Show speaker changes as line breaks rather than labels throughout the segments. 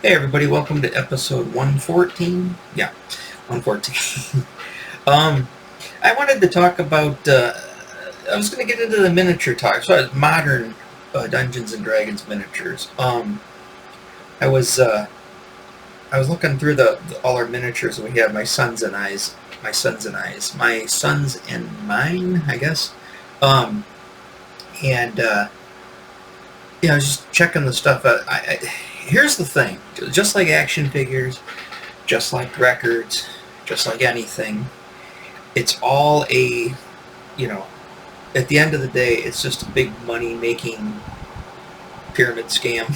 Hey everybody, welcome to episode 114. Yeah, 114. I wanted to talk about, I was going to get into the miniature talk, so modern Dungeons and Dragons miniatures. I was looking through all our miniatures we have, my sons and mine, I guess. And yeah, I was just checking the stuff out. Here's the thing, just like action figures, just like records, just like anything, it's all at the end of the day, it's just a big money-making pyramid scam.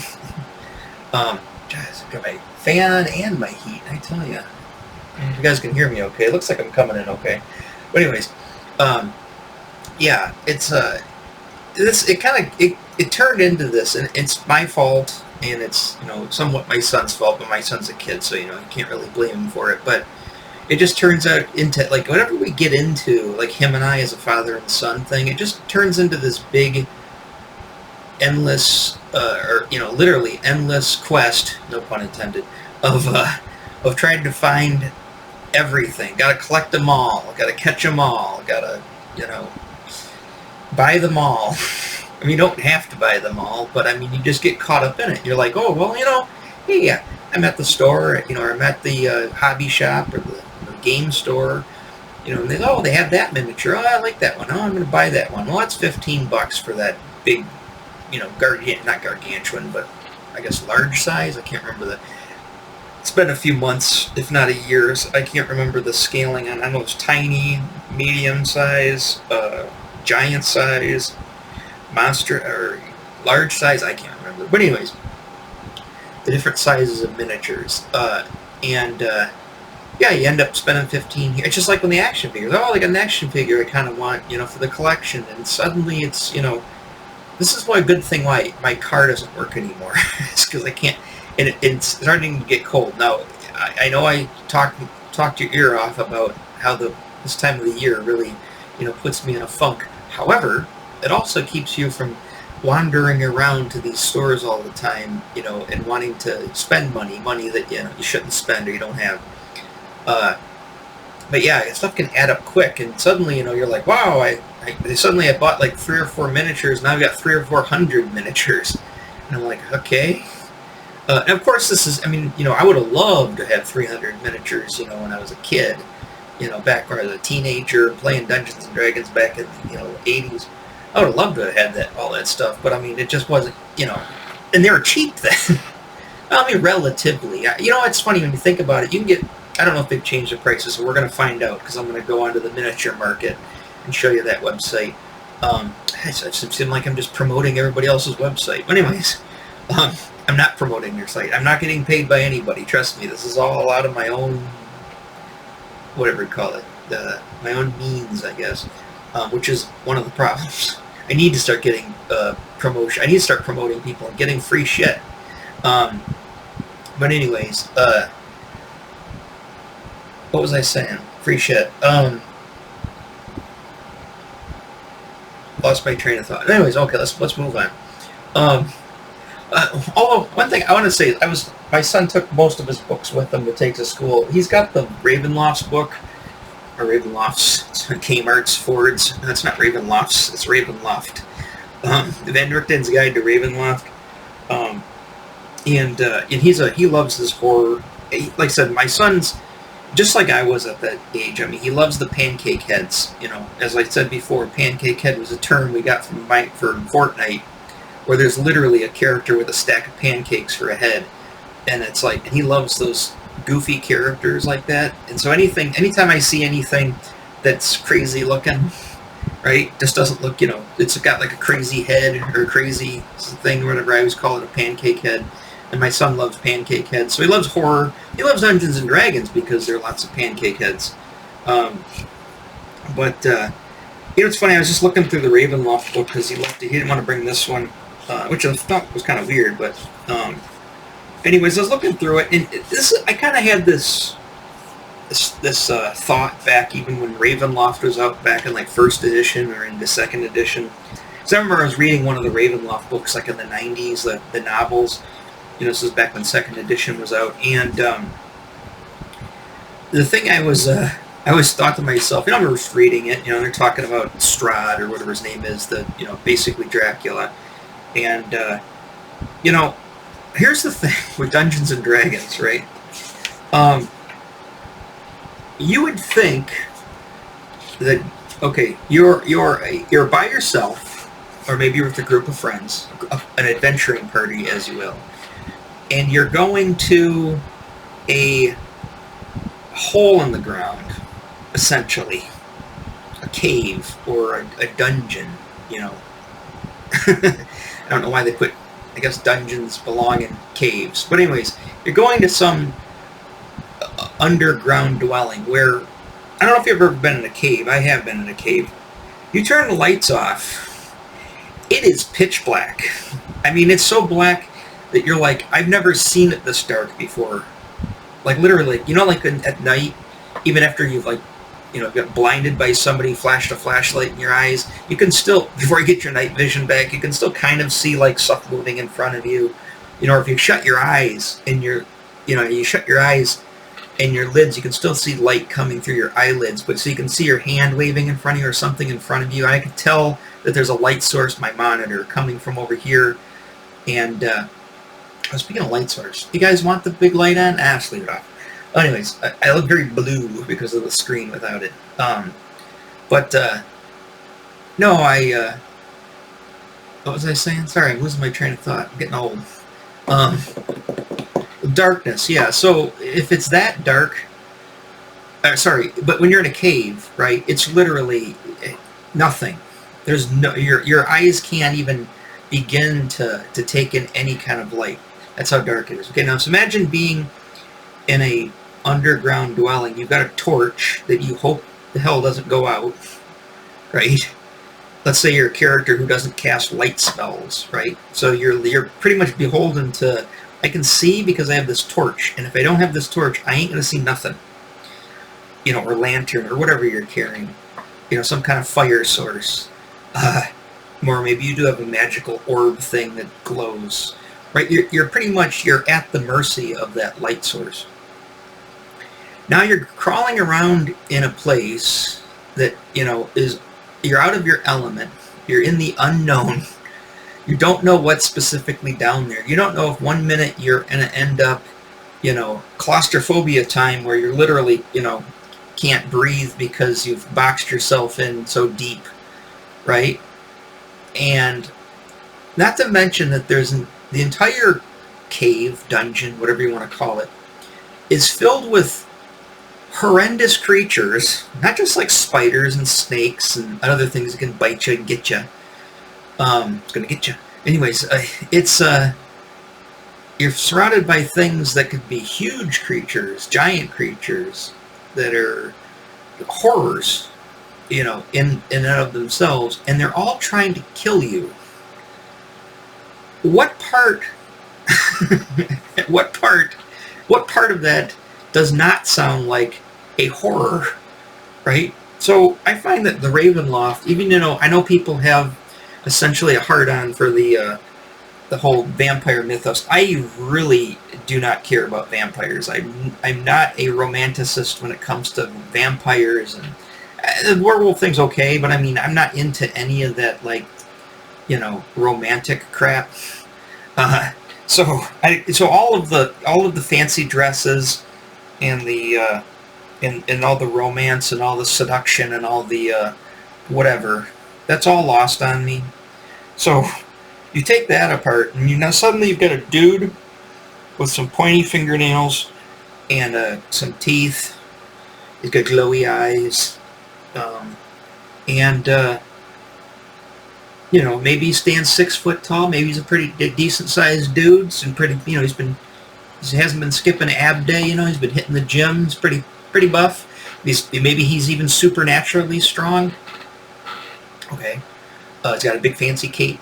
Guys, I got my fan and my heat, I tell you. You guys can hear me okay. It looks like I'm coming in okay. But anyways, yeah, it turned into this, and it's my fault. And it's, somewhat my son's fault, but my son's a kid, so, you can't really blame him for it. But it just turns out into, like, whatever we get into, like him and I as a father and son thing, it just turns into this big, endless, literally endless quest, no pun intended, of trying to find everything. Gotta collect them all, gotta catch them all, gotta, buy them all. I mean, you don't have to buy them all, but I mean, you just get caught up in it. You're like, oh, well, hey, I'm at the store, or I'm at the hobby shop or the game store, and they have that miniature. Oh, I like that one. Oh, I'm going to buy that one. Well, that's $15 for that big, not gargantuan, but I guess large size. I can't remember that. It's been a few months, if not a year. So I can't remember the scaling on. I know it's tiny, medium size, giant size, monster or large size, I can't remember. But anyways, the different sizes of miniatures. Yeah, you end up spending 15 here. It's just like when the action figures. Oh, like an action figure I kind of want, for the collection. And suddenly it's, this is why a good thing why my car doesn't work anymore. It's because I can't, and it's starting to get cold. Now, I know I talked your ear off about how this time of the year really, puts me in a funk. However, it also keeps you from wandering around to these stores all the time, and wanting to spend money that, you shouldn't spend or you don't have. But yeah, stuff can add up quick, and suddenly, you're like, wow, I bought like 3 or 4 miniatures, now I've got 300 or 400 miniatures. And I'm like, okay. And of course this is, I would have loved to have 300 miniatures, when I was a kid, back when I was a teenager, playing Dungeons and Dragons back in the, 80s. I would have loved to have had all that stuff, but it just wasn't, and they were cheap then. Relatively. It's funny when you think about it. You can get, I don't know if they've changed the prices, so we're going to find out, because I'm going to go onto the miniature market and show you that website. It seems like I'm just promoting everybody else's website. But anyways, I'm not promoting their site. I'm not getting paid by anybody. Trust me, this is all out of my own, whatever you call it, my own means, I guess. Which is one of the problems. I need to start getting promotion. I need to start promoting people and getting free shit. But anyways, what was I saying? Free shit. Lost my train of thought. Anyways, okay, let's move on. Although one thing I want to say, my son took most of his books with him to take to school. He's got the Ravenloft's book. Or Ravenloft's, Kmart's, Ford's. No, it's not Ravenloft's, it's Ravenloft. Van Richten's Guide to Ravenloft. And he loves this horror. Like I said, my son's, just like I was at that age, he loves the pancake heads. As I said before, pancake head was a term we got for Fortnite, where there's literally a character with a stack of pancakes for a head. And it's like, and he loves those goofy characters like that, and so anytime I see anything that's crazy looking, right, just doesn't look, it's got like a crazy head or a crazy thing or whatever, I always call it a pancake head. And my son loves pancake heads, so he loves horror, he loves Dungeons and Dragons because there are lots of pancake heads. But it's funny, I was just looking through the Ravenloft book because he didn't want to bring this one, which I thought was kind of weird, but anyways, I was looking through it, and I kind of had this thought back even when Ravenloft was out back in like first edition or in the second edition. So I remember I was reading one of the Ravenloft books like in the 90s, the novels, This is back when second edition was out, and the thing I always thought to myself, I was reading it, they're talking about Strahd or whatever his name is, basically Dracula, and here's the thing with Dungeons and Dragons, right? You would think that, okay, you're by yourself, or maybe you're with a group of friends, an adventuring party, as you will, and you're going to a hole in the ground, essentially, a cave or a dungeon. I don't know why they put, I guess dungeons belong in caves, but anyways, you're going to some underground dwelling where, I don't know if you've ever been in a cave. I have been in a cave. You turn the lights off, it is pitch black. I mean, it's so black that you're like, I've never seen it this dark before. Like literally, like at night, even after you've got blinded by somebody, flashed a flashlight in your eyes, you can still, before you get your night vision back, you can still kind of see like stuff moving in front of you. Or if you shut your eyes and you shut your eyes and your lids, you can still see light coming through your eyelids, but so you can see your hand waving in front of you or something in front of you. And I can tell that there's a light source, my monitor, coming from over here. And speaking of light source, you guys want the big light on? Just leave it off. Anyways, I look very blue because of the screen without it. No, what was I saying? Sorry, I'm losing my train of thought. I'm getting old. Darkness, yeah. So if it's that dark, but when you're in a cave, right, it's literally nothing. There's no, your eyes can't even begin to take in any kind of light. That's how dark it is. Okay, now so imagine being in a underground dwelling. You've got a torch that you hope the hell doesn't go out, right? Let's say you're a character who doesn't cast light spells, right? So you're pretty much beholden to, I can see because I have this torch, and if I don't have this torch, I ain't gonna see nothing. Or lantern, or whatever you're carrying. Some kind of fire source. Or maybe you do have a magical orb thing that glows. Right, you're pretty much, you're at the mercy of that light source. Now you're crawling around in a place that, you're out of your element. You're in the unknown. You don't know what's specifically down there. You don't know if 1 minute you're going to end up, claustrophobia time where you're literally, can't breathe because you've boxed yourself in so deep, right? And not to mention that the entire cave, dungeon, whatever you want to call it, is filled with horrendous creatures, not just like spiders and snakes and other things that can bite you and get you. It's going to get you. Anyways, you're surrounded by things that could be huge creatures, giant creatures that are horrors, in and of themselves, and they're all trying to kill you. What part of that does not sound like a horror, right? So I find that the Ravenloft, even I know people have essentially a hard-on for the whole vampire mythos. I really do not care about vampires. I'm not a romanticist when it comes to vampires, and the werewolf thing's okay, but I mean, I'm not into any of that romantic crap. So all of the fancy dresses and the and all the romance and all the seduction and all the whatever, that's all lost on me. So you take that apart, and suddenly you've got a dude with some pointy fingernails and some teeth. He's got glowy eyes, maybe he stands 6 foot tall. Maybe he's a pretty decent sized dude, and pretty. He hasn't been skipping ab day. He's been hitting the gym. He's pretty buff. Maybe he's even supernaturally strong. Okay. He's got a big fancy cape.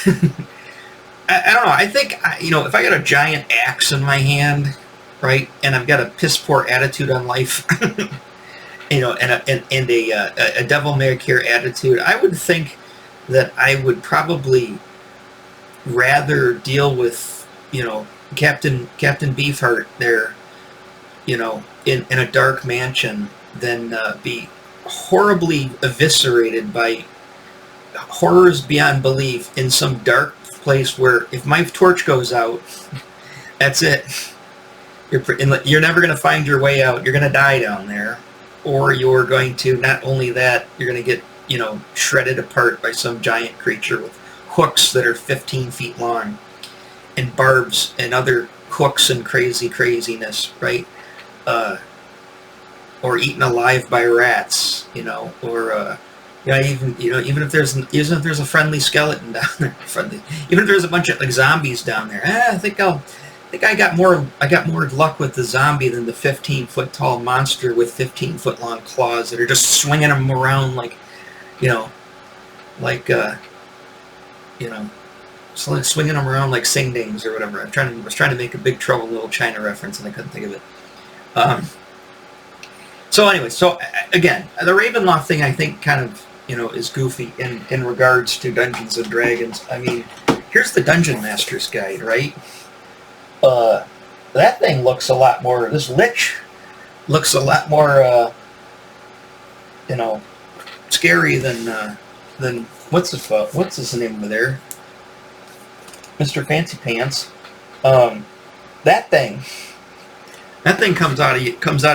I don't know. I think, if I got a giant axe in my hand, right, and I've got a piss poor attitude on life, and a devil may care attitude, I would think that I would probably rather deal with, Captain Beefheart there, you know, in a dark mansion, than be horribly eviscerated by horrors beyond belief in some dark place where if my torch goes out, that's it. You're never going to find your way out. You're going to die down there, or you're going to, not only that, you're going to get, you know, shredded apart by some giant creature with hooks that are 15 feet long and barbs and other hooks and craziness, right? Or eaten alive by rats, you know, or yeah, even if there's a friendly skeleton down there, even if there's a bunch of like zombies down there, I think I got more luck with the zombie than the 15-foot tall monster with 15-foot long claws that are just swinging them around like, you know, swinging them around like sing-dings or whatever. I was trying to make a Big Trouble in Little China reference and I couldn't think of it. So anyway, again, the Ravenloft thing I think kind of, you know, is goofy in regards to Dungeons and Dragons. I mean, here's the Dungeon Master's Guide, right? That thing looks a lot more, this Lich looks a lot more, you know, scary than what's his name over there? Mr. Fancy Pants. That thing comes out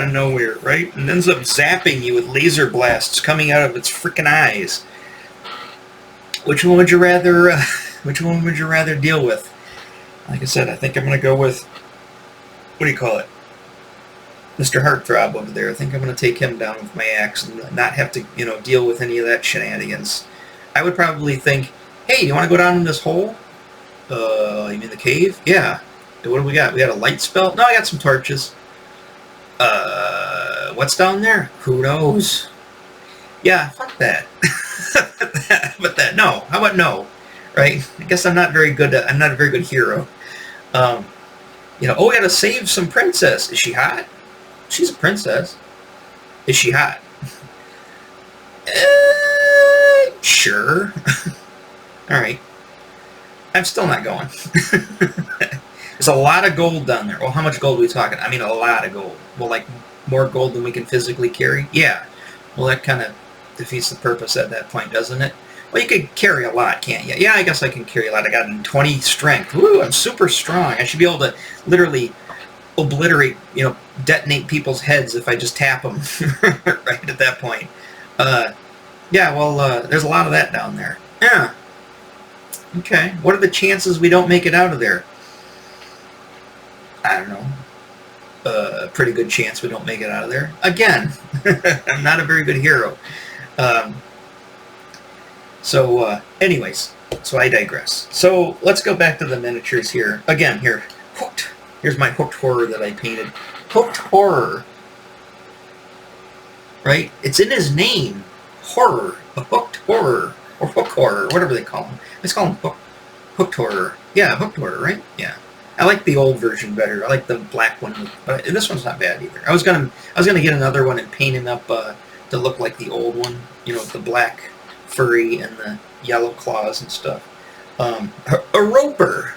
of nowhere, right? And ends up zapping you with laser blasts coming out of its freaking eyes. Which one would you rather deal with? Like I said, I think I'm going to go with, what do you call it? Mr. Heartthrob over there. I think I'm going to take him down with my axe and not have to, you know, deal with any of that shenanigans. I would probably think, hey, you want to go down in this hole? You mean the cave? Yeah. What do we got? We got a light spell? No, I got some torches. What's down there? Who knows? Yeah, fuck that. No. How about no? Right? I guess I'm not a very good hero. You know, we gotta save some princess. Is she hot? She's a princess. Is she hot? Sure. Alright. I'm still not going. There's a lot of gold down there. Well, how much gold are we talking? I mean, a lot of gold. Well, like, more gold than we can physically carry? Yeah. Well, that kind of defeats the purpose at that point, doesn't it? Well, you could carry a lot, can't you? Yeah, I guess I can carry a lot. I got 20 strength. Woo, I'm super strong. I should be able to literally obliterate, you know, detonate people's heads if I just tap them right at that point. Yeah, well, there's a lot of that down there. Yeah. Okay. What are the chances we don't make it out of there? I don't know. Pretty good chance we don't make it out of there. Again, I'm not a very good hero. Anyways, so I digress. So let's go back to the miniatures here. Again, hooked. Here's my hooked horror that I painted. Hooked horror. Right? It's in his name. Horror. A hooked horror. Or hook horror. Whatever they call him. Let's call him hooked horror. Yeah, hooked horror, right? Yeah. I like the old version better. I like the black one, but this one's not bad either. I was gonna get another one and paint him up to look like the old one, you know, with the black furry and the yellow claws and stuff. A roper,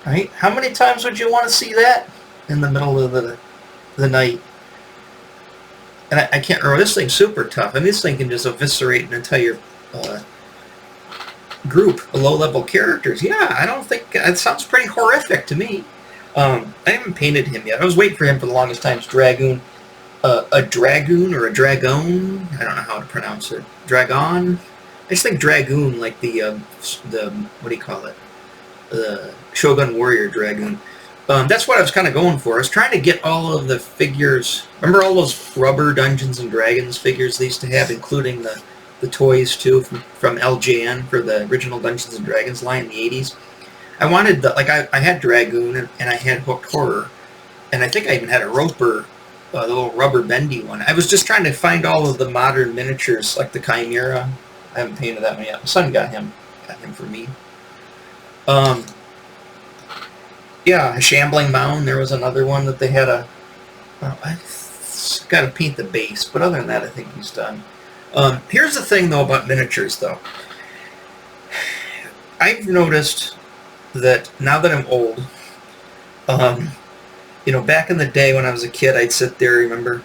right? How many times would you want to see that in the middle of the night? And I can't remember. This thing's super tough. I mean, this thing can just eviscerate an entire group of low-level characters. Yeah, I don't think... It sounds pretty horrific to me. I haven't painted him yet. I was waiting for him for the longest time. It's Dragoon. A Dragoon or a Dragon? I don't know how to pronounce it. Dragon? I just think Dragoon, like the what do you call it? The Shogun Warrior Dragoon. That's what I was kind of going for. I was trying to get all of the figures. Remember all those rubber Dungeons and Dragons figures they used to have, including the toys too from LJN for the original Dungeons and Dragons line in the 80s. I wanted I had Dragoon and I had Hooked Horror, and I think I even had a Roper, the little rubber bendy one. I was just trying to find all of the modern miniatures, like the Chimera. I haven't painted that one yet. My son got him for me. Yeah, a Shambling Mound. There was another one that they had I got to paint the base, but other than that, I think he's done. Here's the thing, though, about miniatures, though. I've noticed that now that I'm old, Um, back in the day when I was a kid, I'd sit there, remember,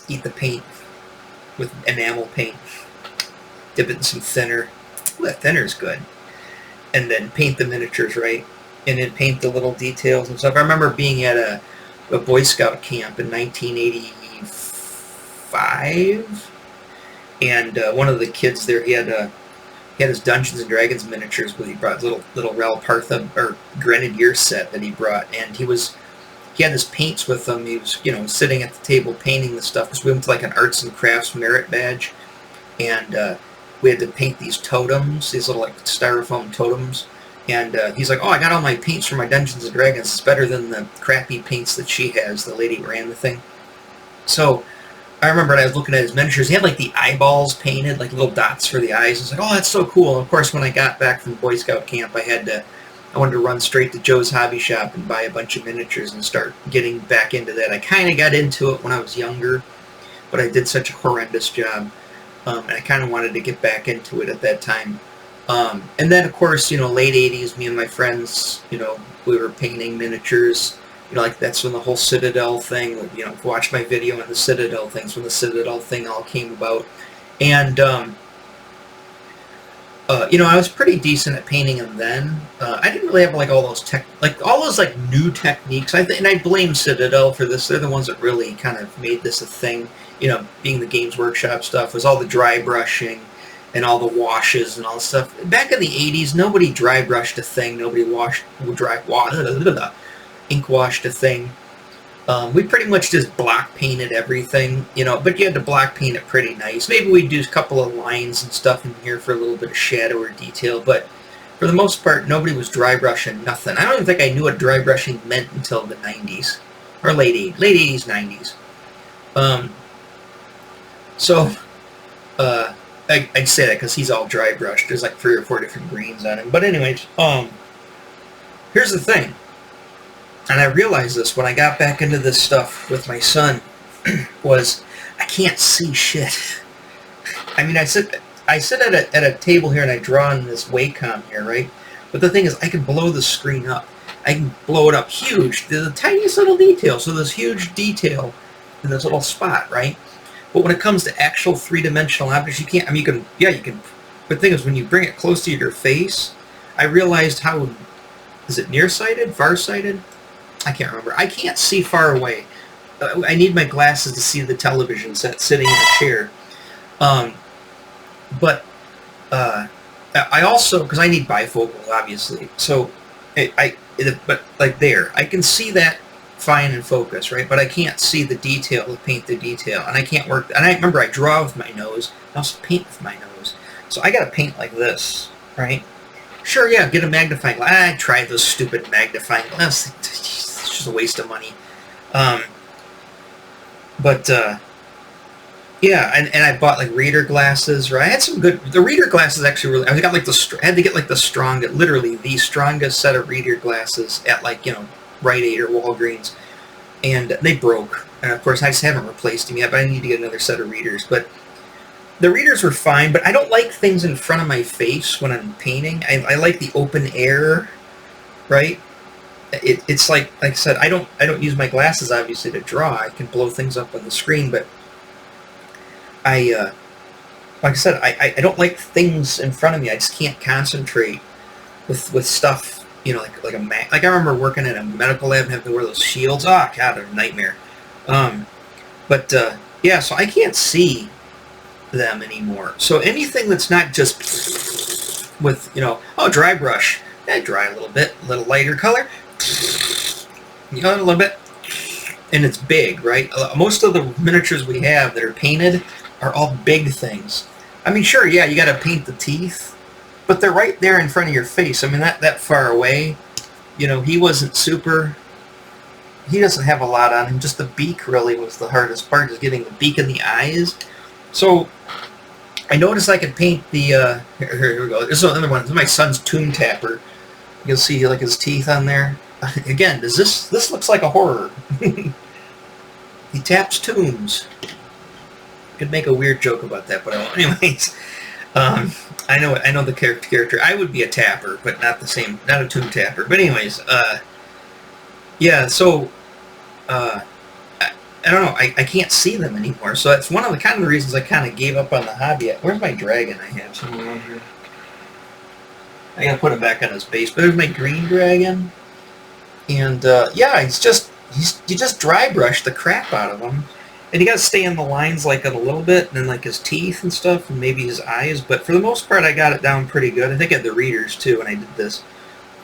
eat the paint with enamel paint, dip it in some thinner. Ooh, that thinner's good. And then paint the miniatures, right? And then paint the little details and stuff. I remember being at a Boy Scout camp in 1985, and one of the kids there, he had his Dungeons and Dragons miniatures, but he brought little Rel Partha or Grenadier set that he brought, and he had his paints with him. He was sitting at the table painting the stuff because we went to like an arts and crafts merit badge, and we had to paint these totems, these little like styrofoam totems. And he's like, "Oh, I got all my paints for my Dungeons and Dragons. It's better than the crappy paints that she has." The lady who ran the thing. So I remember I was looking at his miniatures. He had like the eyeballs painted, like little dots for the eyes. I was like, "Oh, that's so cool." And of course, when I got back from Boy Scout camp, I wanted to run straight to Joe's Hobby Shop and buy a bunch of miniatures and start getting back into that. I kind of got into it when I was younger, but I did such a horrendous job, and I kind of wanted to get back into it at that time. And then, of course, late 80s, me and my friends, we were painting miniatures. Like that's when the whole Citadel thing, watch my video on the Citadel things, when the Citadel thing all came about. And, I was pretty decent at painting them then. I didn't really have like all those new techniques. And I blame Citadel for this. They're the ones that really kind of made this a thing. Being the Games Workshop stuff, was all the dry brushing and all the washes and all the stuff. Back in the 80s, nobody dry brushed a thing. Nobody ink washed a thing. We pretty much just block painted everything, but you had to block paint it pretty nice. Maybe we'd do a couple of lines and stuff in here for a little bit of shadow or detail, but for the most part, nobody was dry brushing nothing. I don't even think I knew what dry brushing meant until the 90s, or late 80s, 90s. I'd say that because he's all dry brushed. There's like 3 or 4 different greens on him. But anyways, here's the thing. And I realized this when I got back into this stuff with my son, was I can't see shit. I mean, I sit at a table here and I draw on this Wacom here, right? But the thing is, I can blow the screen up. I can blow it up huge. There's the tiniest little detail. So there's huge detail in this little spot, right? But when it comes to actual 3-dimensional objects, you can't. I mean, you can. But the thing is, when you bring it close to your face, I realized how. Is it nearsighted, farsighted? I can't remember. I can't see far away. I need my glasses to see the television set sitting in a chair. But I also, because I need bifocals, obviously. So but like there, I can see that fine in focus, right? But I can't see the detail, paint the detail, and I can't work. And I remember I draw with my nose. I also paint with my nose. So I got to paint like this, right? Sure, yeah, get a magnifying glass. I tried those stupid magnifying glasses. It's just a waste of money. Yeah, and I bought like reader glasses, right? I had some good. The reader glasses actually really. I got like I had to get like the strongest, literally the strongest set of reader glasses at like Rite Aid or Walgreens, and they broke. And of course, I just haven't replaced them yet. But I need to get another set of readers. But the readers were fine. But I don't like things in front of my face when I'm painting. I like the open air, right? It's like I said, I don't use my glasses obviously to draw. I can blow things up on the screen, but like I said, I don't like things in front of me. I just can't concentrate with stuff. Like a like I remember working at a medical lab and having to wear those shields. Oh God, they're a nightmare. Yeah, so I can't see them anymore. So anything that's not just with dry brush, dry a little bit, a little lighter color, a little bit, and it's big, right? Most of the miniatures we have that are painted are all big things. I mean, sure, yeah, you got to paint the teeth, but they're right there in front of your face. I mean, that far away. He wasn't super. He doesn't have a lot on him. Just the beak really was the hardest part, is getting the beak and the eyes. So I noticed I could paint the. Here we go. This is another one. This is my son's tomb tapper. You'll see like his teeth on there. Again, this looks like a horror. He taps tombs. Could make a weird joke about that, but I won't. Anyways, I know the character. I would be a tapper, but not a tomb tapper. But anyways, Yeah, so I don't know. I can't see them anymore. So that's one of the kind of the reasons I kind of gave up on the hobby. Where's my dragon? I have somewhere around here. I gotta put him back on his base. But there's my green dragon, and yeah, you just dry brush the crap out of him, and you gotta stay in the lines like a little bit, and then like his teeth and stuff, and maybe his eyes. But for the most part, I got it down pretty good. I think I had the readers too when I did this.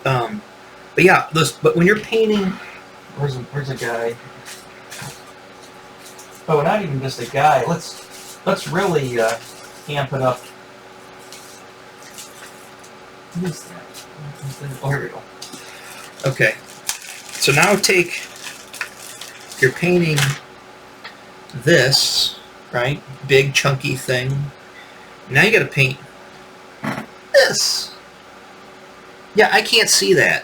But yeah, but when you're painting, where's a guy? Oh, not even just a guy. Let's really amp it up. What is that? Oh, here we go. Okay. So now you're painting this, right? Big chunky thing. Now you got to paint this. Yeah, I can't see that.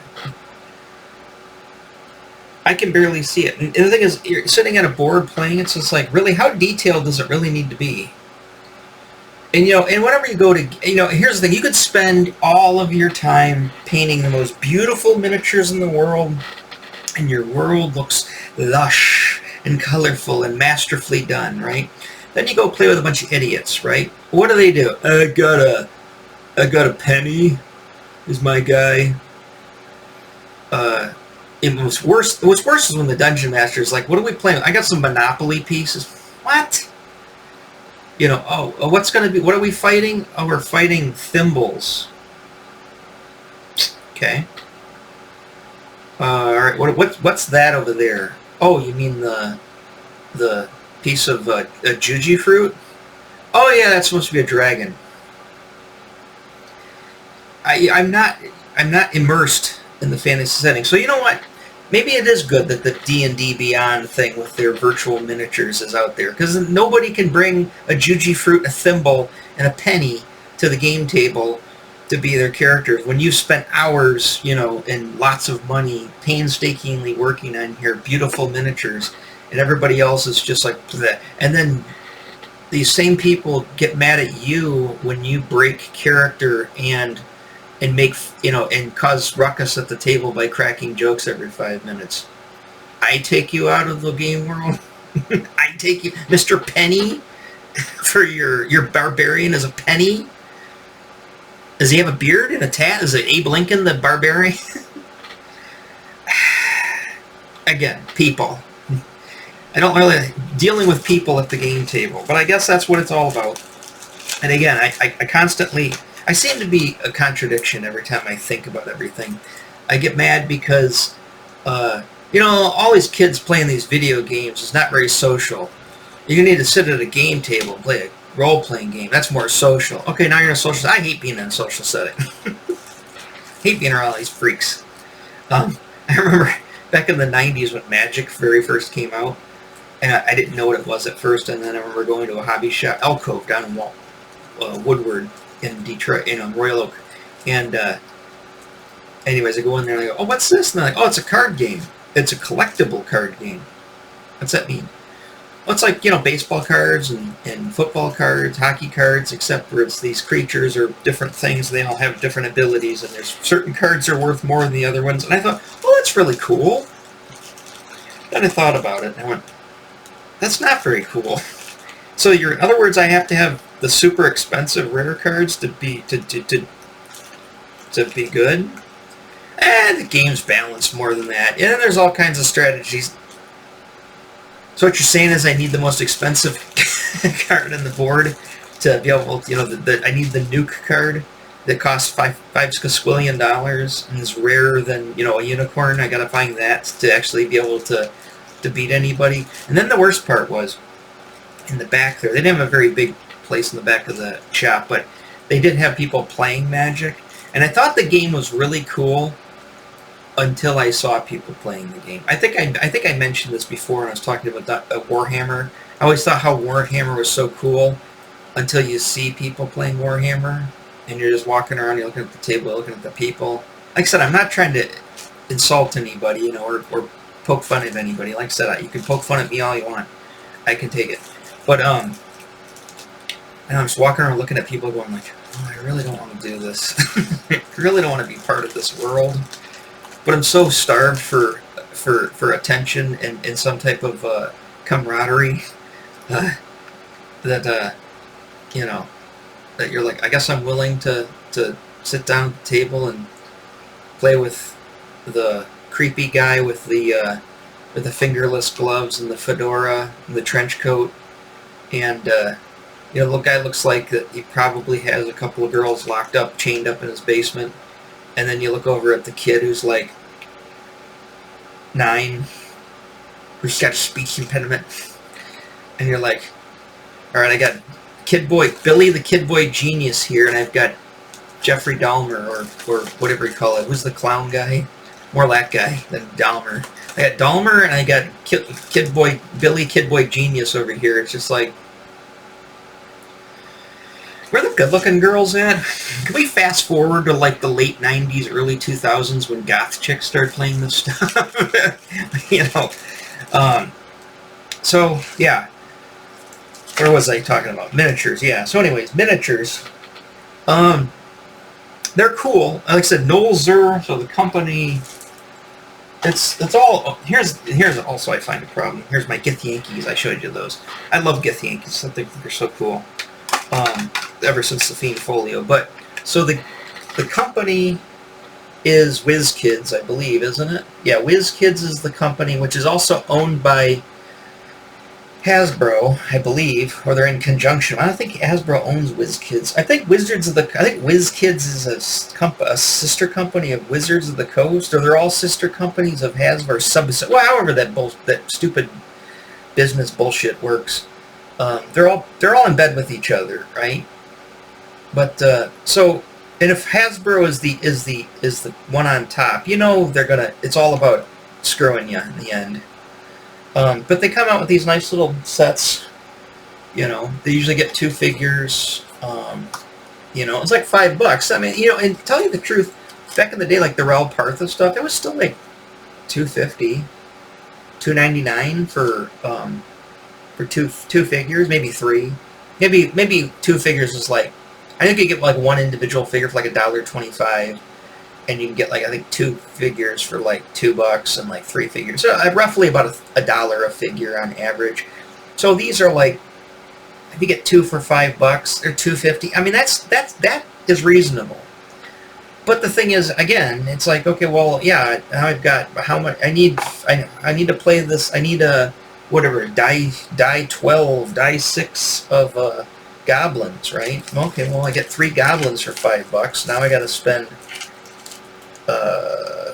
I can barely see it. And the thing is, you're sitting at a board playing, it's just like, really, how detailed does it really need to be? And, and whenever you go to, here's the thing, you could spend all of your time painting the most beautiful miniatures in the world, and your world looks lush and colorful and masterfully done, right? Then you go play with a bunch of idiots, right? What do? I got a penny, is my guy. What's worse is when the dungeon master is like, what are we playing? I got some Monopoly pieces. What? What's going to be, what are we fighting? Oh, we're fighting thimbles. Okay. All right, what's that over there? Oh, you mean the piece of a juji fruit? Oh yeah, that's supposed to be a dragon. I'm not immersed in the fantasy setting. So you know what? Maybe it is good that the D&D Beyond thing with their virtual miniatures is out there, because nobody can bring a juji fruit, a thimble, and a penny to the game table to be their characters. When you spent hours, and lots of money painstakingly working on your beautiful miniatures, and everybody else is just like that. And then these same people get mad at you when you break character and make, and cause ruckus at the table by cracking jokes every 5 minutes. I take you out of the game world. I take you, Mr. Penny, for your barbarian as a penny. Does he have a beard and a tat? Is it Abe Lincoln, the barbarian? Again, people. I don't really dealing with people at the game table, but I guess that's what it's all about. And again, I seem to be a contradiction every time I think about everything. I get mad because, all these kids playing these video games is not very social. You need to sit at a game table and play a role-playing game. That's more social. Okay, now you're in a social. I hate being in a social setting. Hate being around all these freaks. I remember back in the 90s when Magic very first came out, and I didn't know what it was at first, and then I remember going to a hobby shop, Alcove, down in Woodward, in Detroit, Royal Oak. And anyways, I go in there and I go, oh, what's this? And they're like, oh, it's a card game. It's a collectible card game. What's that mean? Well, it's like, baseball cards and football cards, hockey cards, except for it's these creatures or different things. They all have different abilities, and there's certain cards are worth more than the other ones. And I thought, oh, that's really cool. Then I thought about it, and I went, that's not very cool. So in other words, I have to have the super expensive rare cards to be good. And the game's balanced more than that. And then there's all kinds of strategies. So what you're saying is I need the most expensive card on the board to be able to, I need the nuke card that costs $5 squillion and is rarer than, a unicorn. I gotta find that to actually be able to beat anybody. And then the worst part was, in the back there, they didn't have a very big place in the back of the shop, but they did have people playing Magic. And I thought the game was really cool until I saw people playing the game. I think I mentioned this before when I was talking about Warhammer. I always thought how Warhammer was so cool until you see people playing Warhammer, and you're just walking around, you're looking at the table, looking at the people. Like I said, I'm not trying to insult anybody, or poke fun at anybody. Like I said, you can poke fun at me all you want. I can take it. But and I'm just walking around looking at people going like, oh, I really don't want to do this. I really don't want to be part of this world. But I'm so starved for for attention and some type of camaraderie. That you know, that you're like, I guess I'm willing to sit down at the table and play with the creepy guy with the fingerless gloves and the fedora and the trench coat, and you know, the guy looks like that he probably has a couple of girls locked up, chained up in his basement. And then you look over at the kid who's like 9, who's got a speech impediment, and you're like, all right, I got Billy the Kid Boy Genius here, and I've got Jeffrey Dahmer, or whatever you call it. Who's the clown guy? More that guy than Dahmer. I got Dahmer, and I got Billy Kid Boy Genius over here. It's just like, where are the good-looking girls at? Can we fast forward to like the late 90s, early 2000s when goth chicks started playing this stuff? You know. So, yeah. Where was I talking about? Miniatures, yeah. So anyways, miniatures. They're cool. Like I said, Nolzur, so the company... It's all... Here's also I find a problem. Here's my Githyankies. I showed you those. I love Githyankies. I think they're so cool. Ever since the Fiend Folio. But, so the company is Wizkids, I believe, isn't it? Yeah, Wizkids is the company, which is also owned by Hasbro, I believe, or they're in conjunction. I don't think Hasbro owns Wizkids. I think Wizkids is a sister company of Wizards of the Coast, or they're all sister companies of Hasbro, well, however that stupid business bullshit works. They're all in bed with each other, right? But so, and if Hasbro is the one on top, you know it's all about screwing you in the end. But they come out with these nice little sets. You know, they usually get 2 figures. You know, it's like $5. I mean, you know, and to tell you the truth, back in the day, like the Rel Partha stuff, it was still like $250, $299 for two figures, maybe 3, maybe 2 figures is like, I think you get like one individual figure for like $1.25, and you can get like, I think 2 figures for like $2 and like 3 figures. So roughly about $1 a figure on average. So these are like, if you get 2 for $5 or $2.50, I mean that is reasonable. But the thing is, again, it's like, okay, well, yeah, I've got how much I need to play this. I need a whatever die 12, die 6 of goblins, right? Okay, well, I get 3 goblins for $5. Now I got to spend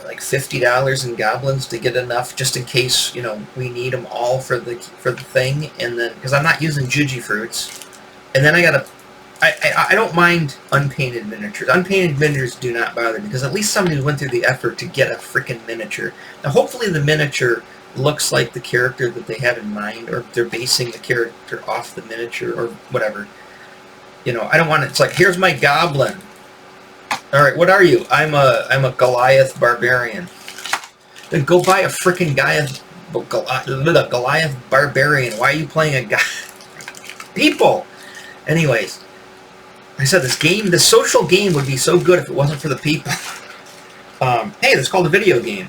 like $50 in goblins to get enough, just in case, you know, we need them all for the thing. And then, because I'm not using Juji fruits, and then I don't mind unpainted miniatures. Unpainted miniatures do not bother me, because at least somebody went through the effort to get a freaking miniature. Now, hopefully the miniature looks like the character that they have in mind, or they're basing the character off the miniature, or whatever. You know, I don't want it. It's like, here's my goblin. All right, what are you? I'm a Goliath barbarian. Then go buy a freaking Goliath barbarian. Why are you playing a guy? People. Anyways, I said this social game would be so good if it wasn't for the people. Hey, that's called a video game.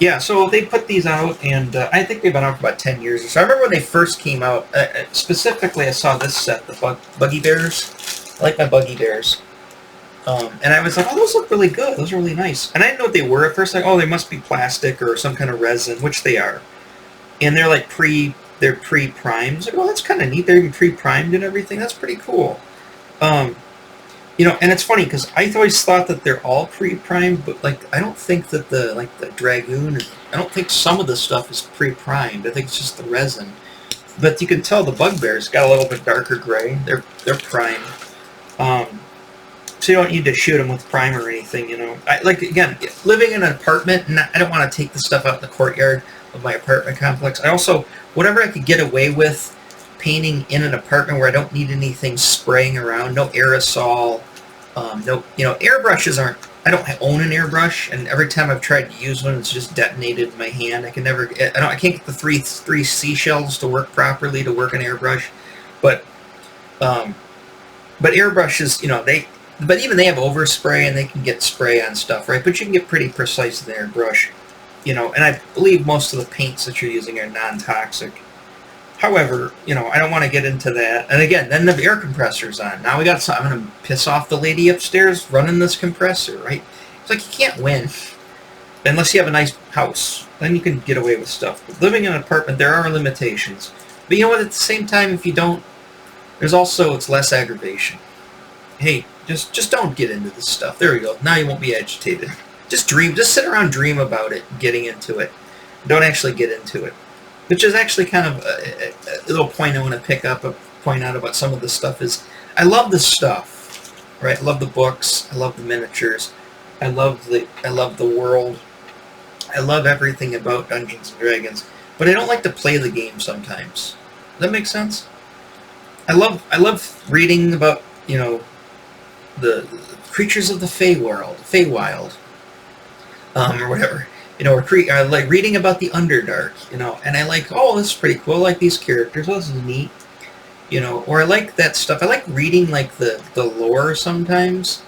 Yeah, so they put these out, and I think they've been out for about 10 years or so. I remember when they first came out, specifically I saw this set, the Buggy Bears. I like my Buggy Bears. And I was like, oh, those look really good. Those are really nice. And I didn't know what they were at first. Like, oh, they must be plastic or some kind of resin, which they are. And they're like they're pre-primed. I was like, oh, that's kind of neat. They're even pre-primed and everything. That's pretty cool. You know, and it's funny because I always thought that they're all pre-primed, but like I don't think that the Dragoon, I don't think some of the stuff is pre-primed. I think it's just the resin. But you can tell the Bugbear's got a little bit darker gray. They're primed. So you don't need to shoot them with primer or anything. You know, again, living in an apartment, I don't want to take the stuff out in the courtyard of my apartment complex. I also, whatever I could get away with painting in an apartment where I don't need anything spraying around, no aerosol, no, you know, airbrushes aren't, I don't own an airbrush, and every time I've tried to use one, it's just detonated in my hand. I can't get the three seashells to work properly to work an airbrush, but airbrushes, you know, but even they have overspray and they can get spray on stuff, right? But you can get pretty precise with an airbrush, and I believe most of the paints that you're using are non-toxic. However, I don't want to get into that. And again, then the air compressor's on. Now I'm going to piss off the lady upstairs running this compressor, right? It's like you can't win. Unless you have a nice house. Then you can get away with stuff. But living in an apartment, there are limitations. But you know what? At the same time, if you don't, it's less aggravation. Hey, just don't get into this stuff. There we go. Now you won't be agitated. Just sit around, dream about it, getting into it. Don't actually get into it. Which is actually kind of a little point I want to point out about some of this stuff is, I love this stuff, right? I love the books. I love the miniatures. I love the world. I love everything about Dungeons and Dragons. But I don't like to play the game sometimes. Does that make sense? I love reading about, the creatures of the Feywild, or whatever. I like reading about the Underdark, and I like, oh, this is pretty cool. I like these characters. Oh, this is neat. Or I like that stuff. I like reading, like, the lore sometimes,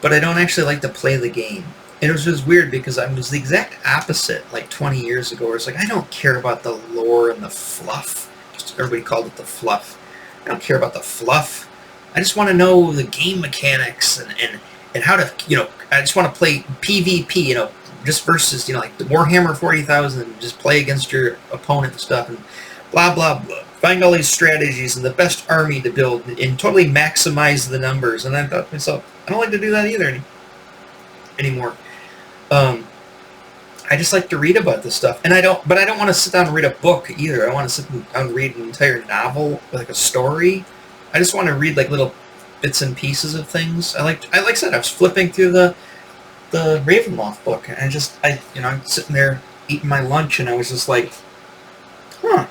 but I don't actually like to play the game. And it was just weird because I was the exact opposite, like, 20 years ago, where it's like, I don't care about the lore and the fluff. Just everybody called it the fluff. I don't care about the fluff. I just want to know the game mechanics and how to, I just want to play PvP, just versus, like the Warhammer 40,000, just play against your opponent and stuff, and blah, blah, blah. Find all these strategies and the best army to build and totally maximize the numbers. And I thought to myself, I don't like to do that either anymore. I just like to read about this stuff. But I don't want to sit down and read a book either. I want to sit down and read an entire novel, like a story. I just want to read like little bits and pieces of things. Like I said, I was flipping through the Ravenloft book, and I'm sitting there eating my lunch, and I was just like, oh,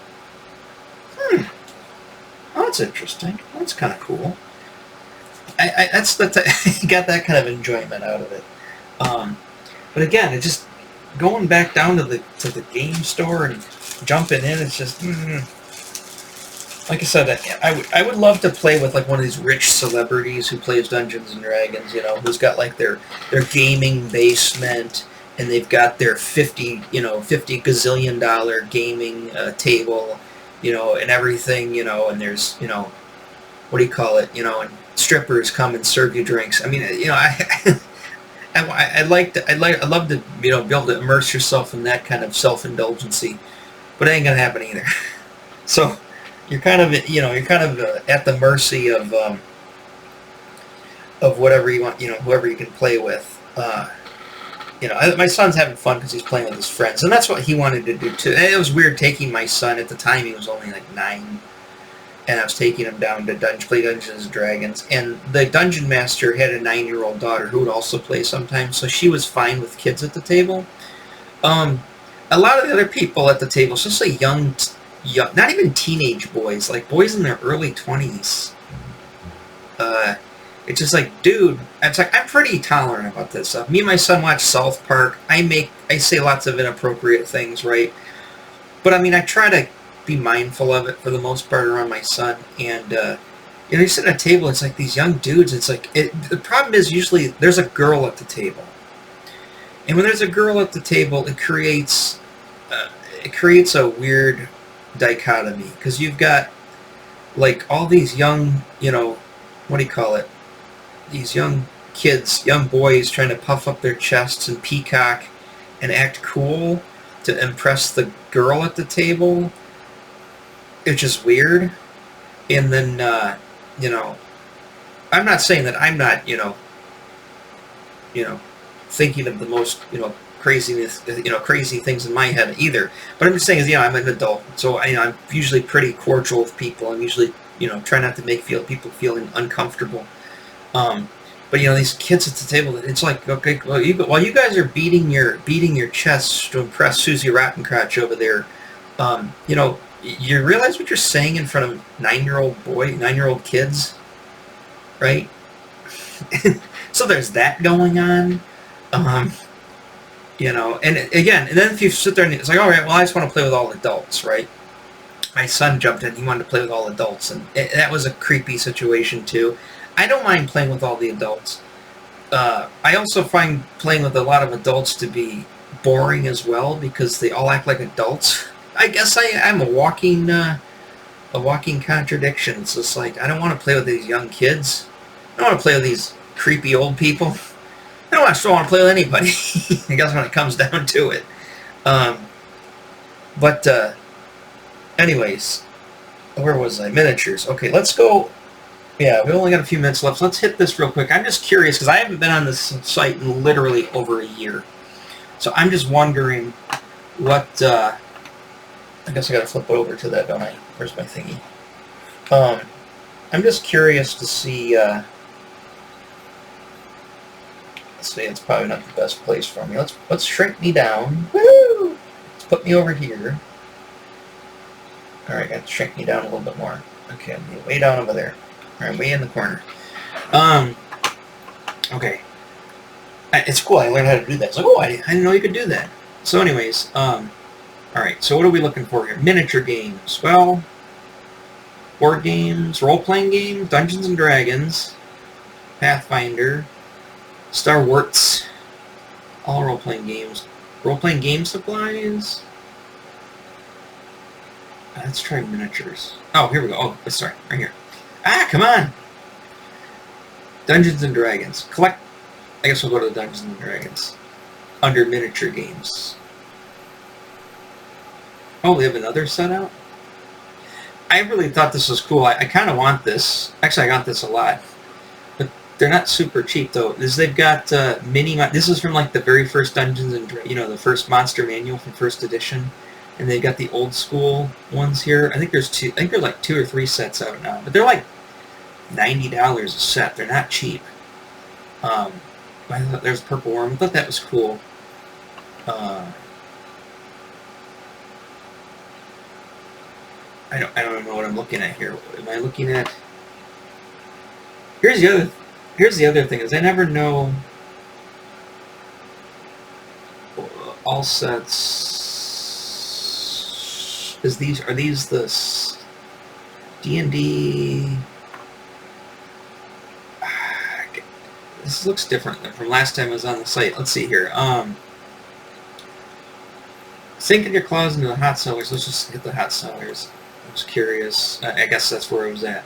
that's interesting. That's kind of cool. I got that kind of enjoyment out of it. But again, it just going back down to the game store and jumping in. It's just like I said, I would love to play with like one of these rich celebrities who plays Dungeons and Dragons. Who's got like their gaming basement, and they've got their $50 gazillion gaming table, and everything, and there's what do you call it, and strippers come and serve you drinks. I mean, I'd love to be able to immerse yourself in that kind of self-indulgency, but it ain't gonna happen either. So you're kind of at the mercy of whatever you want, whoever you can play with. My son's having fun because he's playing with his friends, and that's what he wanted to do too. And it was weird taking my son, at the time he was only like 9, and I was taking him down to play Dungeons and Dragons, and the dungeon master had a 9-year-old daughter who would also play sometimes, so she was fine with kids at the table. A lot of the other people at the table, especially young, not even teenage boys, like boys in their early 20s. It's just like, dude, it's like, I'm pretty tolerant about this stuff. Me and my son watch South Park. I say lots of inappropriate things, right? But I mean, I try to be mindful of it for the most part around my son. And you sit at a table, it's like these young dudes. It's like the problem is usually there's a girl at the table, and when there's a girl at the table, it creates a weird dichotomy, because you've got like all these young, what do you call it? These young kids, young boys trying to puff up their chests and peacock and act cool to impress the girl at the table. It's just weird. And then, I'm not saying that I'm not, thinking of the most, crazy things in my head either. But I'm just saying, I'm an adult, so I'm usually pretty cordial with people. I'm usually, try not to make people feeling uncomfortable. But these kids at the table, it's like, okay, well, while you guys are beating your chests to impress Susie Rottencrotch over there, you realize what you're saying in front of 9-year-old kids, right? So there's that going on, and again, and then if you sit there and it's like, all right, well, I just want to play with all adults, right? My son jumped in; he wanted to play with all adults, and that was a creepy situation too. I don't mind playing with all the adults, I also find playing with a lot of adults to be boring as well because they all act like adults. I guess I'm a walking contradiction. It's just like I don't want to play with these young kids. I don't want to play with these creepy old people. I don't still want to play with anybody. I guess when it comes down to it. Um, but anyways, where was I? Miniatures. Okay, let's go. Yeah, we only got a few minutes left. So let's hit this real quick. I'm just curious because I haven't been on this site in literally over a year. So I'm just wondering what... I guess I got to flip over to that, don't I? Where's my thingy? I'm just curious to see... let's see, it's probably not the best place for me. Let's shrink me down. Woo! Let's put me over here. Alright, got to shrink me down a little bit more. Okay, I'm way down over there. Alright, way in the corner. Okay. It's cool, I learned how to do that. It's like, oh, I didn't know you could do that. So anyways, alright, so what are we looking for here? Miniature games. Well, board games, role-playing games, Dungeons & Dragons, Pathfinder, Star Wars, all role-playing games. Role-playing game supplies? Let's try miniatures. Oh, here we go. Oh, let's start right here. Ah, come on! Dungeons & Dragons. Collect... I guess we'll go to the Dungeons & Dragons. Under miniature games. Oh, we have another set out? I really thought this was cool. I kind of want this. Actually, I got this a lot. But they're not super cheap, though. They've got mini... This is from, like, the very first Dungeons & Dragons... You know, the first Monster Manual from first edition. And they've got the old school ones here. I think there's like 2 or 3 sets out now. But they're like $90 a set. They're not cheap. I thought there's Purple Worm. I thought that was cool. I don't know what I'm looking at here. Am I looking at... Here's the other thing is I never know all sets. Are these the D&D? This looks different than from last time I was on the site. Let's see here. Sinking your claws into the hot cellars. Let's just hit the hot cellars. I was curious. I guess that's where I was at.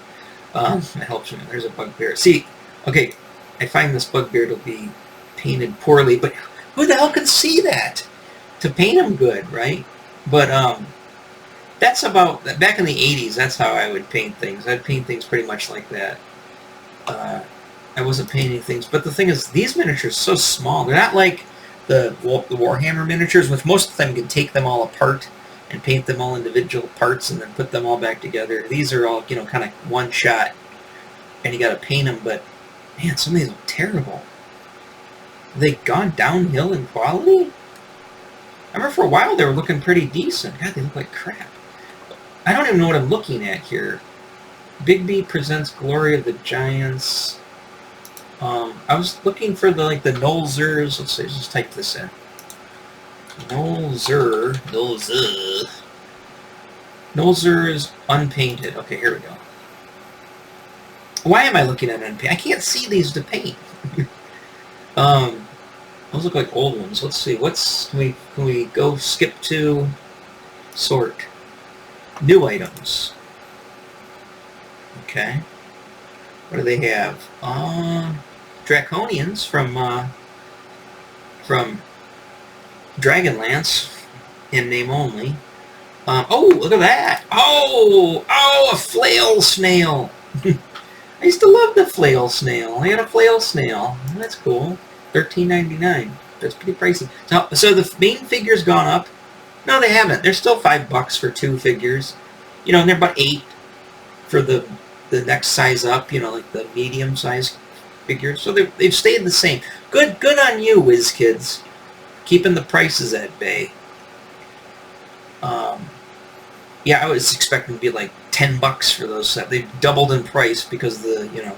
It helps me. There's a bugbear. See, okay, I find this bugbear to be painted poorly, but who the hell can see that? To paint them good, right? But that's about, back in the 80s, that's how I would paint things. I'd paint things pretty much like that. I wasn't painting things, but the thing is, these miniatures are so small. They're not like the Warhammer miniatures, which most of them can take them all apart and paint them all individual parts and then put them all back together. These are all, you know, kind of one shot, and you got to paint them. But man, some of these are terrible. Have they gone downhill in quality? I remember for a while they were looking pretty decent. God, they look like crap. I don't even know what I'm looking at here. Bigby presents Glory of the Giants. I was looking for the Nolzurs. Let's see, let's just type this in. Nolzur is unpainted. Okay, here we go. Why am I looking at unpainted? I can't see these to paint. Those look like old ones. Let's see. Can we go skip to sort new items? Okay. What do they have? Draconians from Dragonlance in name only. Oh, look at that! Oh, a flail snail. I used to love the flail snail. I had a flail snail. That's cool. $13.99. That's pretty pricey. So the main figure's gone up. No, they haven't. They're still $5 for 2 figures. You know, and they're about $8 for the next size up. You know, like the medium size figures. So they've stayed the same. Good on you, Wizkids, keeping the prices at bay. Yeah, I was expecting to be like $10 for those sets. They've doubled in price because of the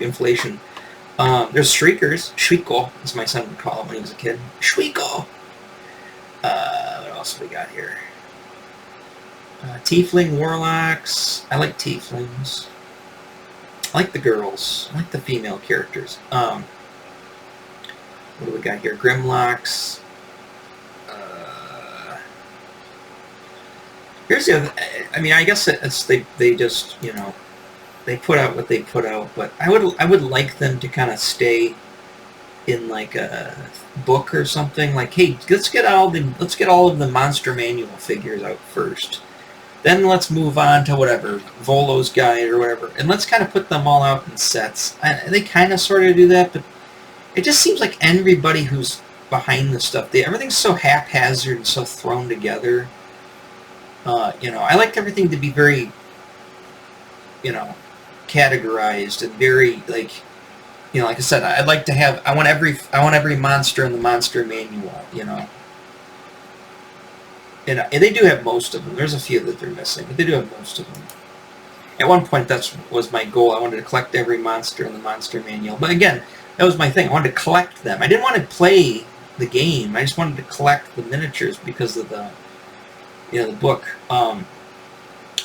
inflation. There's Shriekers. Shrieko, as my son would call it when he was a kid. Shrieko! What else have we got here? Tiefling Warlocks. I like Tieflings. I like the girls. I like the female characters. What do we got here? Grimlocks. Here's the other. I mean, I guess it's they just, you know, they put out what they put out, but I would like them to kind of stay in like a book or something. Like, hey, let's get all of the Monster Manual figures out first. Then let's move on to whatever, Volo's Guide or whatever, and let's kind of put them all out in sets. They kind of sort of do that, but it just seems like everybody who's behind this stuff, everything's so haphazard and so thrown together. You know, I like everything to be very, you know, categorized and very, like, you know, like I said, I'd like to have, I want every monster in the Monster Manual, you know. And they do have most of them. There's a few that they're missing, but they do have most of them. At one point, that was my goal. I wanted to collect every monster in the Monster Manual. But again, that was my thing. I wanted to collect them. I didn't want to play the game. I just wanted to collect the miniatures because of the, you know, the book.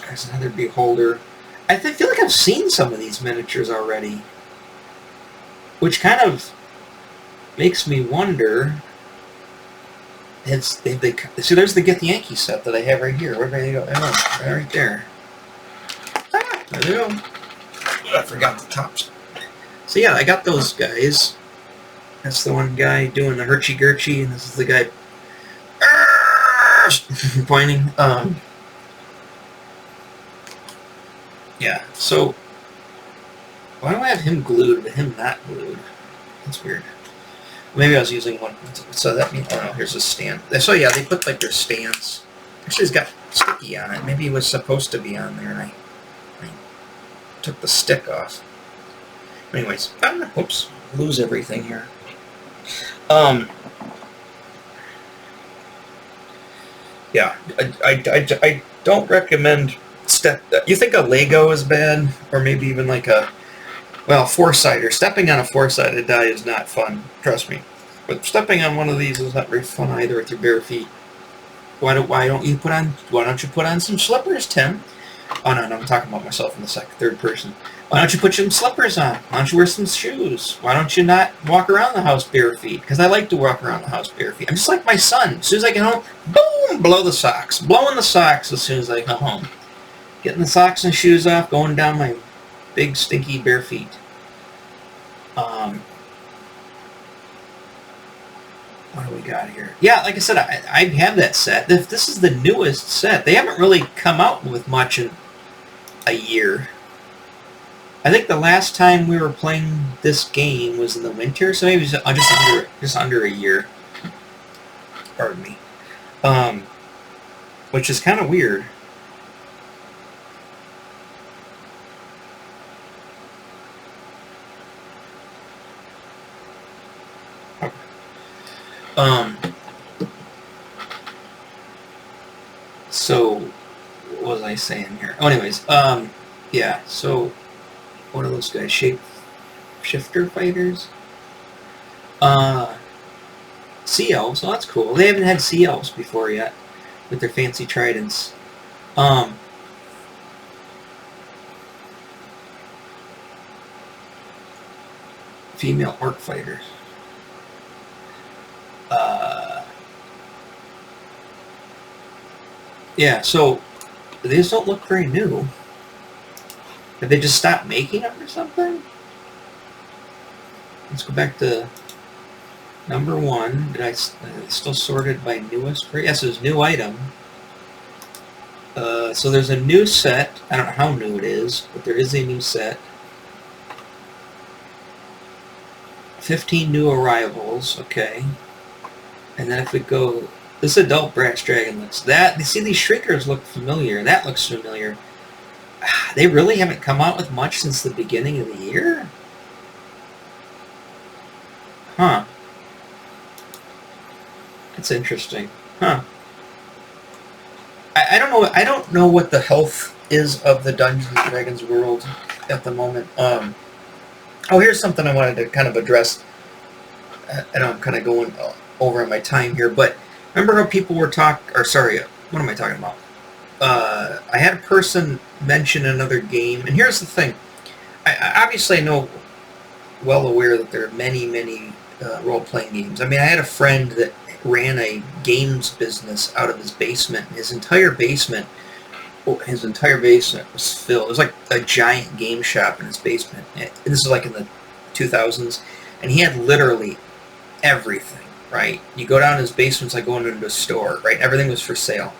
There's another Beholder. I feel like I've seen some of these miniatures already, which kind of makes me wonder. See, there's the Get the Yankee set that I have right here. Where did they go? Oh, right there. Ah, there they go. I forgot the tops. So yeah, I got those guys. That's the one guy doing the herchie-gurchie, and this is the guy pointing. Yeah, so why do I have him glued but him not glued? That's weird. Maybe I was using one. So that means, oh no, here's a stand. So yeah, they put like their stands. Actually, it's got sticky on it. Maybe it was supposed to be on there, and I took the stick off. Anyways, whoops, lose everything here. Yeah, I don't recommend you think a Lego is bad, or maybe even like a, well, four-sider. Stepping on a four-sided die is not fun, trust me. But stepping on one of these is not very fun either with your bare feet. Why don't you put on some slippers, Tim? Oh no, I'm talking about myself in the third person. Why don't you put some slippers on? Why don't you wear some shoes? Why don't you not walk around the house bare feet? Because I like to walk around the house bare feet. I'm just like my son. As soon as I get home, boom, blow the socks. Blowing the socks as soon as I come home. Getting the socks and shoes off, going down my big, stinky bare feet. What do we got here? Yeah, like I said, I have that set. This is the newest set. They haven't really come out with much in a year. I think the last time we were playing this game was in the winter, so maybe just under a year. Pardon me. Which is kind of weird. So, what was I saying here? Oh, anyways, yeah, so, what are those guys? Shifter fighters? Sea Elves, well, that's cool. They haven't had Sea Elves before yet, with their fancy tridents. Female orc fighters. Yeah, so these don't look very new. Did they just stop making them or something? Let's go back to number 1. Did I still sorted by newest? Yes, it was new item. So there's a new set. I don't know how new it is, but there is a new set. 15 new arrivals. Okay. And then if we go, this adult brass dragon looks that. You see, these shriekers look familiar. That looks familiar. They really haven't come out with much since the beginning of the year? Huh. That's interesting. Huh. I don't know. I don't know what the health is of the Dungeons and Dragons world at the moment. Oh, here's something I wanted to kind of address. I know I'm kind of going over my time here, but remember how people were what am I talking about? I had a person mention another game, and here's the thing. I obviously know, well aware that there are many role-playing games. I mean, I had a friend that ran a games business out of his basement. His entire basement was filled. It was like a giant game shop in his basement. And this is like in the 2000s, and he had literally everything. Right? You go down to his basement, it's like going into a store. Right? Everything was for sale.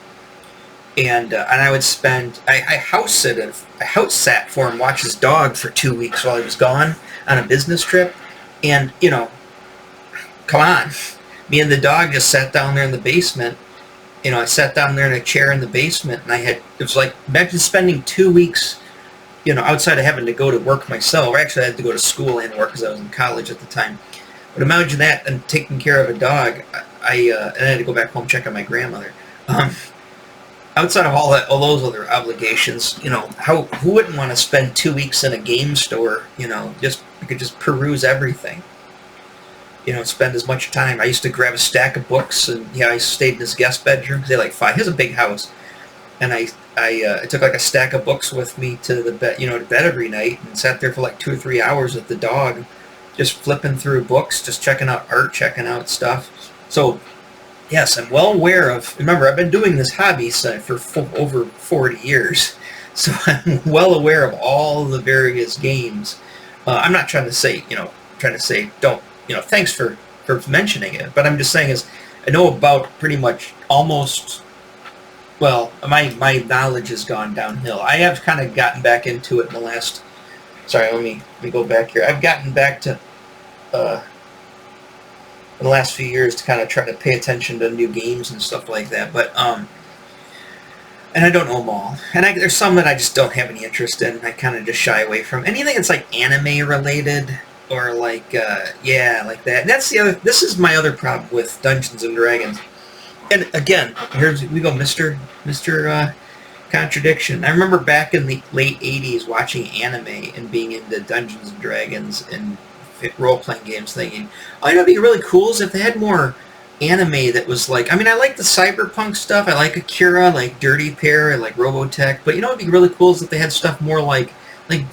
And I would spend. I house sat for him, watch his dog for 2 weeks while he was gone on a business trip, and come on, me and the dog just sat down there in the basement. I sat down there in a chair in the basement, and it was like, imagine spending 2 weeks, outside of having to go to work myself. Actually, I had to go to school and work because I was in college at the time. But imagine that and taking care of a dog. And I had to go back home, check on my grandmother. Outside of all those other obligations, who wouldn't want to spend 2 weeks in a game store? You could just peruse everything. Spend as much time. I used to grab a stack of books, and I stayed in his guest bedroom. He has a big house, and I took like a stack of books with me to the bed, to bed every night, and sat there for like 2 or 3 hours with the dog, just flipping through books, just checking out art, checking out stuff. So, yes, I'm well aware of. Remember, I've been doing this hobby for over 40 years, so I'm well aware of all the various games. I'm not trying to say, don't. Thanks for mentioning it. But I'm just saying I know about pretty much almost, well, my knowledge has gone downhill. I have kind of gotten back into it in the last, let me go back here. I've gotten back to, in the last few years to kind of try to pay attention to new games and stuff like that. But, and I don't know them all. And there's some that I just don't have any interest in. I kind of just shy away from. Anything that's like anime related, or like like that. And that's this is my other problem with Dungeons and Dragons. And again, we go, Mr. Contradiction. I remember back in the late 80s watching anime and being into Dungeons and Dragons and role-playing games, thinking, it'd be really cool is if they had more anime that was like, I like the cyberpunk stuff. I like Akira, like Dirty Pair, I like Robotech. But it'd be really cool is if they had stuff more like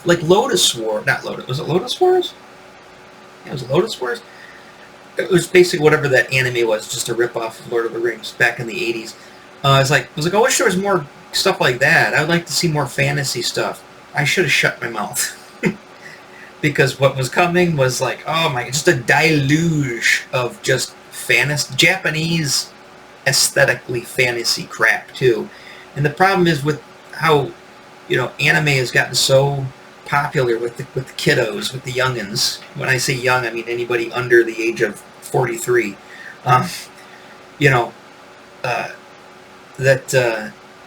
Lotus War. Not Lotus. Was it Lotus Wars? It was Lotus Wars. It was basically whatever that anime was, just a rip-off of Lord of the Rings back in the 80s. I was like, I wish there was more stuff like that. I would like to see more fantasy stuff. I should have shut my mouth. Because what was coming was like, oh my, just a deluge of just Japanese aesthetically fantasy crap, too. And the problem is with how, anime has gotten so popular with the kiddos, with the youngins. When I say young, I mean anybody under the age of 43.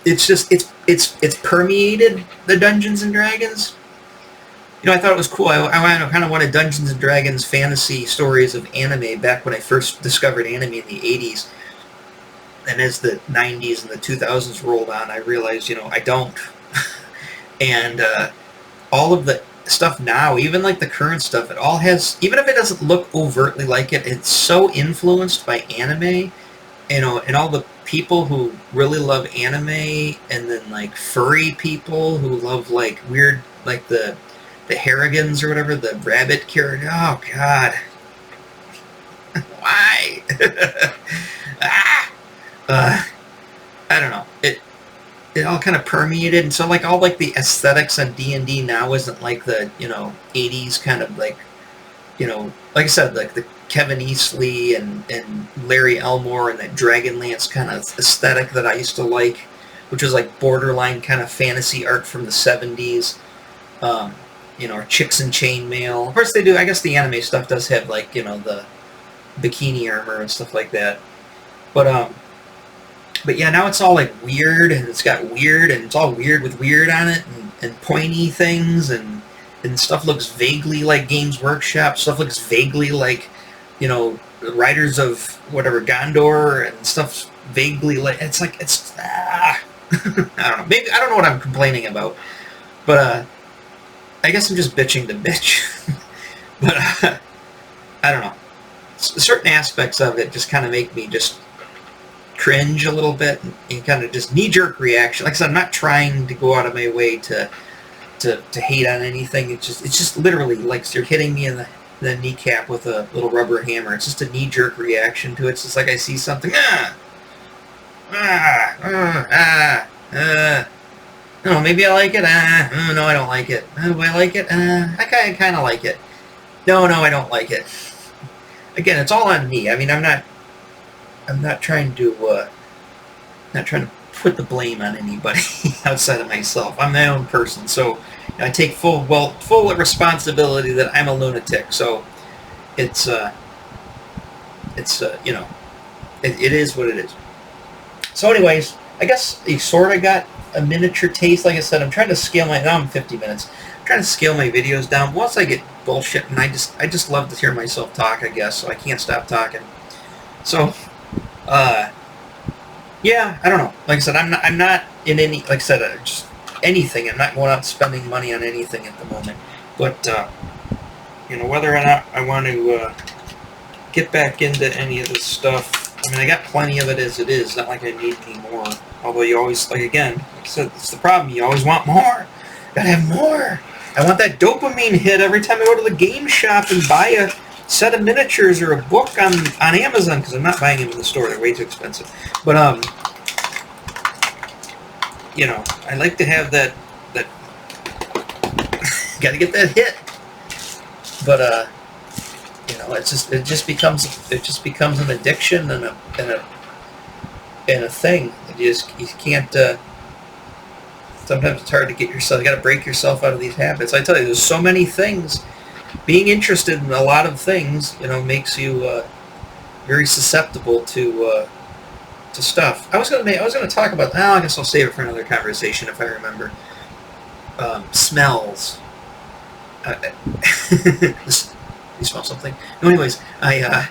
It's just it's permeated the Dungeons and Dragons. I thought it was cool. I kind of wanted Dungeons and Dragons fantasy stories of anime back when I first discovered anime in the 80s. And as the 90s and the 2000s rolled on, I realized, I don't. And all of the stuff now, even like the current stuff, it all has, even if it doesn't look overtly like it, it's so influenced by anime, and all the people who really love anime, and then like furry people who love like weird, like the Harrigans or whatever, the rabbit character. Oh God, why? I don't know. It all kind of permeated, and so like all like the aesthetics on D&D now isn't like the 80s kind of like like I said, like the Kevin Eastleigh and Larry Elmore and that Dragonlance kind of aesthetic that I used to like, which was like borderline kind of fantasy art from the 70s. Or Chicks in Chainmail. Of course they do. I guess the anime stuff does have like the bikini armor and stuff like that. But yeah, now it's all like weird, and it's got weird, and it's all weird with weird on it, and pointy things, and stuff looks vaguely like Games Workshop. Stuff looks vaguely like, Riders of whatever, Gondor, and stuff's vaguely like, it's I don't know. Maybe, I don't know what I'm complaining about. But, I guess I'm just bitching to bitch. But, I don't know. Certain aspects of it just kind of make me just cringe a little bit, and kind of just knee-jerk reaction. Like I said, I'm not trying to go out of my way to hate on anything. It's just literally like you're hitting me in the the kneecap with a little rubber hammer. It's just a knee-jerk reaction to it. It's just like I see something, no, maybe I like it. No, I don't like it. Do I like it? I kind of like it. No, I don't like it. Again, it's all on me. I mean, I'm not trying to put the blame on anybody outside of myself. I'm my own person, so I take full responsibility that I'm a lunatic. So it's you know, it is what it is. So anyways, I guess you sort of got a miniature taste. Like I said, I'm trying to scale now I'm 50 minutes. I'm trying to scale my videos down. Once I get bullshit, and I just love to hear myself talk, I guess, so I can't stop talking. So, yeah, I don't know. Like I said, I'm not in any, like I said, just anything. I'm not going out spending money on anything at the moment. But, you know, whether or not I want to get back into any of this stuff, I mean, I got plenty of it as it is. Not like I need any more. Although you always, like again, like I said, it's the problem. You always want more. Gotta have more. I want that dopamine hit every time I go to the game shop and buy a set of miniatures or a book on Amazon, because I'm not buying them in the store. They're way too expensive. But, you know, I like to have that gotta get that hit. But, you know, it just becomes an addiction and a thing. You can't. Sometimes it's hard to get yourself. You got to break yourself out of these habits. I tell you, there's so many things. Being interested in a lot of things, you know, makes you very susceptible to stuff. I was gonna talk about. I guess I'll save it for another conversation if I remember. Smells. You smell something? No, anyways, I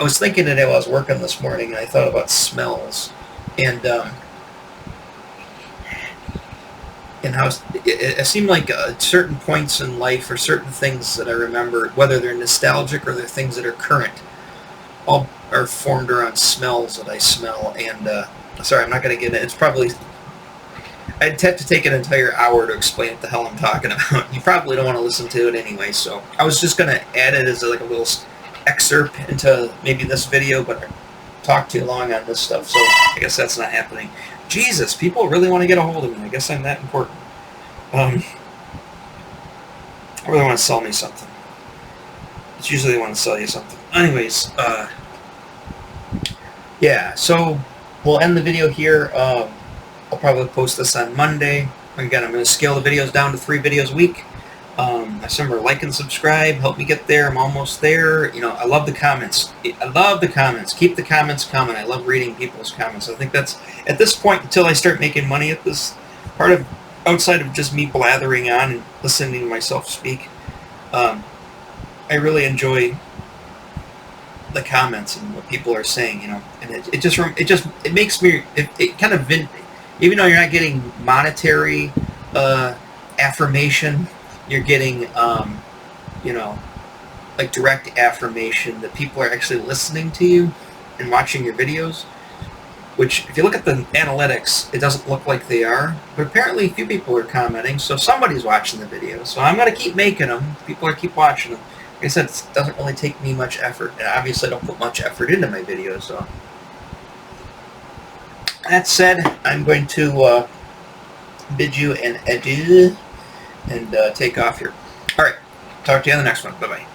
was thinking today while I was working this morning, and I thought about smells, and how it seemed like certain points in life or certain things that I remember, whether they're nostalgic or they're things that are current, all are formed around smells that I smell. And sorry, I'm not going to get it. It's probably, I'd have to take an entire hour to explain what the hell I'm talking about. You probably don't want to listen to it anyway, so I was just going to add it as like a little excerpt into maybe this video, but I talked too long on this stuff, so I guess that's not happening. Jesus, people really want to get a hold of me. I guess I'm that important. I really want to sell me something. It's usually they want to sell you something. Anyways, yeah, so we'll end the video here. I'll probably post this on Monday. Again, I'm going to scale the videos down to 3 videos a week. Remember, like and subscribe. Help me get there. I'm almost there. You know, I love the comments. I love the comments. Keep the comments coming. I love reading people's comments. I think that's, at this point, until I start making money at this part of, outside of just me blathering on and listening to myself speak, I really enjoy the comments and what people are saying, you know, and it makes me, it kind of, even though you're not getting monetary affirmation, you're getting, you know, like direct affirmation that people are actually listening to you and watching your videos, which if you look at the analytics, it doesn't look like they are, but apparently a few people are commenting, so somebody's watching the video. So I'm going to keep making them. People are keep watching them. Like I said, it doesn't really take me much effort, and obviously I don't put much effort into my videos, so. That said, I'm going to bid you an adieu and take off here. All right, talk to you on the next one. Bye-bye.